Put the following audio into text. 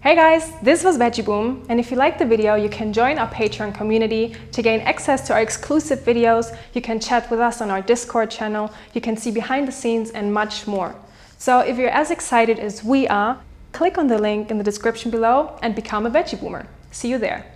Hey guys, this was VeggieBoom, and if you liked the video, you can join our Patreon community to gain access to our exclusive videos. You can chat with us on our Discord channel, you can see behind the scenes and much more. So if you're as excited as we are, click on the link in the description below and become a VeggieBoomer. See you there.